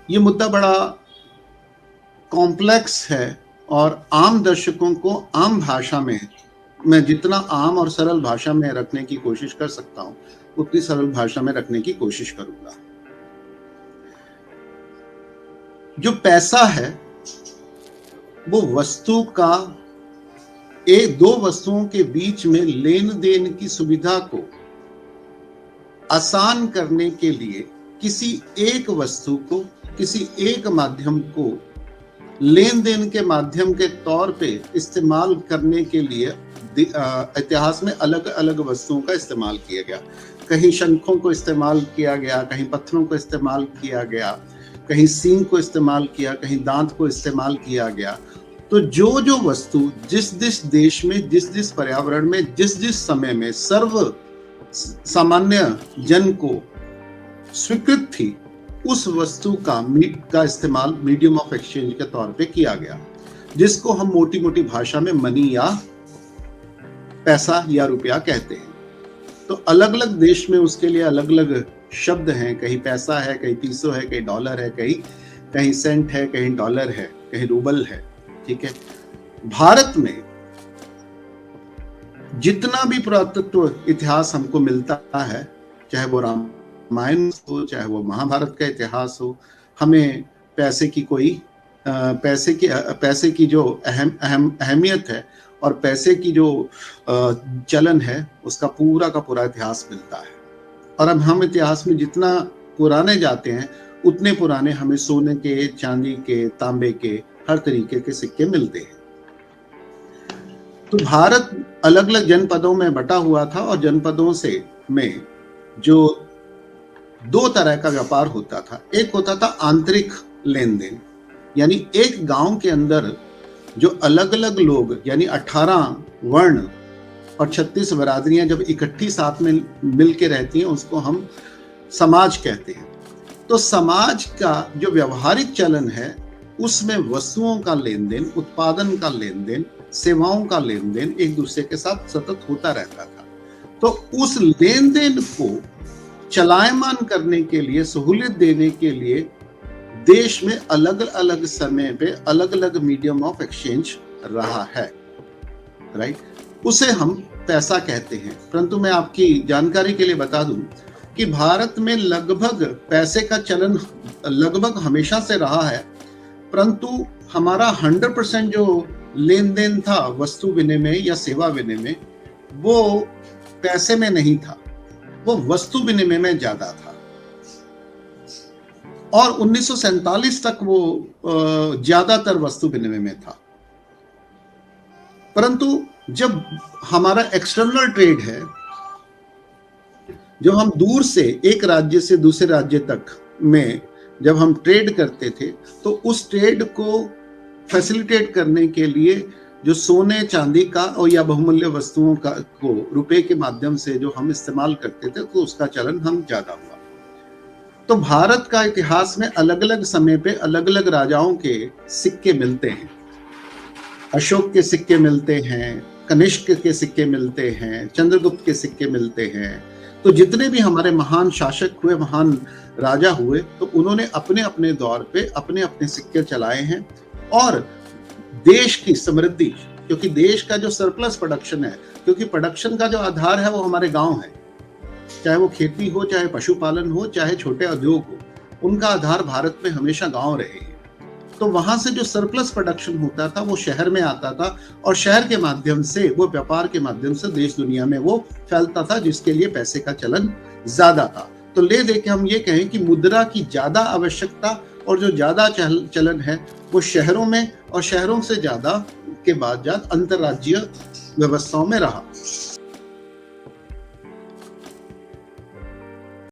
ये मुद्दा बड़ा कॉम्प्लेक्स है और आम दर्शकों को आम भाषा में, मैं जितना आम और सरल भाषा में रखने की कोशिश कर सकता हूं उतनी सरल भाषा में रखने की कोशिश करूंगा। जो पैसा है वो वस्तु का, एक दो वस्तुओं के बीच में लेन देन की सुविधा को आसान करने के लिए किसी एक वस्तु को, किसी एक माध्यम को लेन देन के माध्यम के तौर पे इस्तेमाल करने के लिए इतिहास में अलग अलग वस्तुओं का इस्तेमाल किया गया। कहीं शंखों को इस्तेमाल किया गया, कहीं पत्थरों को इस्तेमाल किया गया, कहीं सींग को इस्तेमाल किया, कहीं दांत को इस्तेमाल किया गया। तो जो जो वस्तु जिस जिस देश में, जिस जिस पर्यावरण में, जिस जिस समय में सर्व सामान्य जन को स्वीकृत थी, उस वस्तु का इस्तेमाल मीडियम ऑफ एक्सचेंज के तौर पे किया गया, जिसको हम मोटी मोटी भाषा में मनी या पैसा या रुपया कहते हैं। तो अलग अलग देश में उसके लिए अलग अलग शब्द हैं, कहीं पैसा है, कहीं पीसो है, कहीं डॉलर है, कहीं सेंट है, कहीं डॉलर है, कहीं रूबल है। ठीक है, भारत में जितना भी पुरातत्व इतिहास हमको मिलता है, चाहे वो रामायण हो, चाहे वो महाभारत का इतिहास हो, हमें पैसे की जो अहमियत है और पैसे की जो चलन है उसका पूरा का पूरा इतिहास मिलता है। और अब हम इतिहास में जितना पुराने जाते हैं उतने पुराने हमें सोने के, चांदी के, तांबे के, हर तरीके के सिक्के मिलते हैं। तो भारत अलग अलग जनपदों में बटा हुआ था और जनपदों में जो दो तरह का व्यापार होता था। एक होता था आंतरिक लेन देन, यानी एक गांव के अंदर जो अलग अलग लोग, यानी 18 वर्ण और 36 बरादरियां जब इकट्ठी साथ में मिल के रहती हैं, उसको हम समाज कहते हैं। तो समाज का जो व्यवहारिक चलन है उसमें वस्तुओं का लेन देन, उत्पादन का लेन देन, सेवाओं का लेन देन एक दूसरे के साथ सतत होता रहता था। तो उस लेन देन को चलायमान करने के लिए, सहूलियत देने के लिए देश में अलग अलग समय पे अलग अलग मीडियम ऑफ एक्सचेंज रहा है, राइट। उसे हम पैसा कहते हैं। परंतु मैं आपकी जानकारी के लिए बता दूं कि भारत में लगभग पैसे का चलन लगभग हमेशा से रहा है, परंतु हमारा 100% जो लेन देन था वस्तु विनिमय या सेवा विनिमय, वो पैसे में नहीं था, वो वस्तु विनिमय में ज्यादा था। और 1947 तक वो ज्यादातर वस्तु विनिमय में था। परंतु जब हमारा एक्सटर्नल ट्रेड है, जब हम दूर से एक राज्य से दूसरे राज्य तक में जब हम ट्रेड करते थे, तो उस ट्रेड को फैसिलिटेट करने के लिए जो सोने चांदी का और या बहुमूल्य वस्तुओं का को रुपए के माध्यम से जो हम इस्तेमाल करते थे, तो उसका चलन हम ज्यादा हुआ। तो भारत का इतिहास में अलग अलग समय पे अलग अलग राजाओं के सिक्के मिलते हैं। अशोक के सिक्के मिलते हैं, कनिष्क के सिक्के मिलते हैं, चंद्रगुप्त के सिक्के मिलते हैं। तो जितने भी हमारे महान शासक हुए, महान राजा हुए, तो उन्होंने अपने अपने दौर पे अपने अपने सिक्के चलाए हैं। और देश की समृद्धि, क्योंकि देश का जो सरप्लस प्रोडक्शन है, क्योंकि प्रोडक्शन का जो आधार है वो हमारे गांव है, चाहे वो खेती हो, चाहे पशुपालन हो, चाहे छोटे उद्योग हो, उनका आधार भारत में हमेशा गांव रहे हैं। तो वहां से जो सरप्लस प्रोडक्शन होता था वो शहर में आता था, और शहर के माध्यम से, वो व्यापार के माध्यम से देश दुनिया में वो फैलता था, जिसके लिए पैसे का चलन ज्यादा था। तो ले दे के हम ये कहें कि मुद्रा की ज्यादा आवश्यकता और जो ज्यादा चलन है वो शहरों में, और शहरों से ज्यादा के बाद अंतरराज्यीय व्यवस्थाओं में रहा।